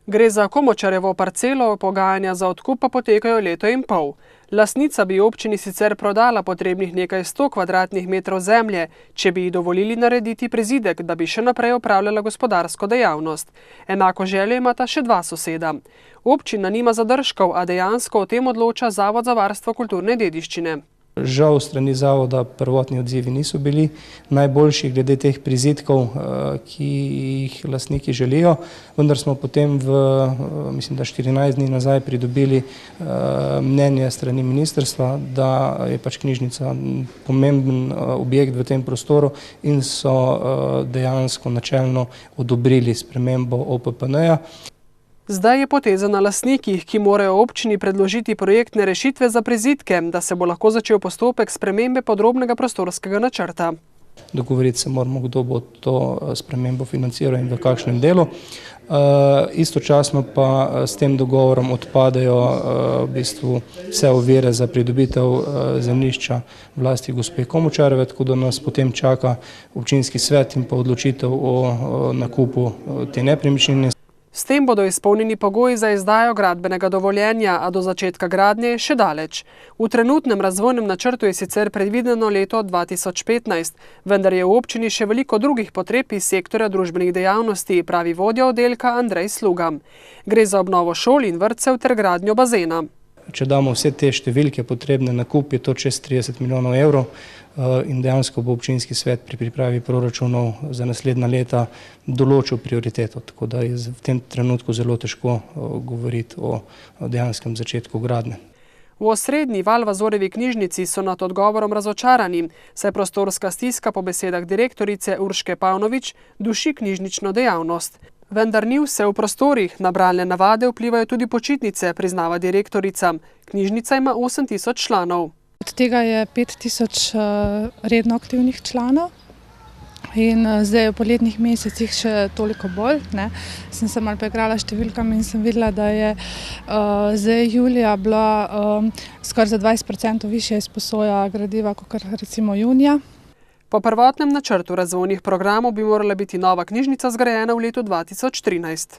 Gre za Komočarjevo parcelo, pogajanja za odkup pa potekajo leto in pol. Lastnica bi občini sicer prodala potrebnih nekaj 100 kvadratnih metrov zemlje, če bi ji dovolili narediti prizidek, da bi še naprej opravljala gospodarsko dejavnost. Enako željo imata še dva soseda. Občina nima zadržkov, a dejansko o tem odloča Zavod za varstvo kulturne dediščine. Žal strani zavoda prvotni odzivi niso bili najboljši glede teh prizidkov, ki jih lastniki želijo, vendar smo potem mislim, da 14 dni nazaj pridobili mnenje strani ministrstva, da je knjižnica pomemben objekt v tem prostoru in so dejansko načelno odobrili spremembo OPPN-ja. Zdaj je poteza na lastnikih, ki morajo občini predložiti projektne rešitve za prizidke, da se bo lahko začel postopek spremembe podrobnega prostorskega načrta. Dogovoriti se moramo, kdo bo to spremembo financiral in v kakšnem delu. Istočasno pa s tem dogovorom odpadejo v bistvu vse ovire za pridobitev zemljišča v lasti gospe Komočarjeve, tako da nas potem čaka občinski svet in pa odločitev o nakupu te nepremičnine. S tem bodo izpolnjeni pogoji za izdajo gradbenega dovoljenja, a do začetka gradnje je še daleč. V trenutnem razvojnem načrtu je sicer predvideno leto 2015, vendar je v občini še veliko drugih potreb iz sektorja družbenih dejavnosti, pravi vodja oddelka Andrej Sluga. Gre za obnovo šol in vrtcev ter gradnjo bazena. Če damo vse te številke potrebne nakup, je to čez 30 milijonov evrov in dejansko bo občinski svet pri pripravi proračunov za naslednja leta določil prioriteto, tako da je v tem trenutku zelo težko govoriti o dejanskem začetku gradnje. V osrednji Valvazorevi knjižnici so nad odgovorom razočarani, saj prostorska stiska po besedah direktorice Urške Pavnović duši knjižnično dejavnost. Vendar ni vse v prostorih, na bralne navade vplivajo tudi počitnice, priznava direktorica. Knjižnica ima 8000 članov. Od tega je 5000 redno aktivnih članov in zdaj v poletnih mesecih še toliko bolj. Sem se malo poigrala številkami in sem videla, da je zdaj julija bila skoraj za 20% višja izposoja gradiva, kot recimo junija. Po prvotnem načrtu razvojnih programov bi morala biti nova knjižnica zgrajena v letu 2013.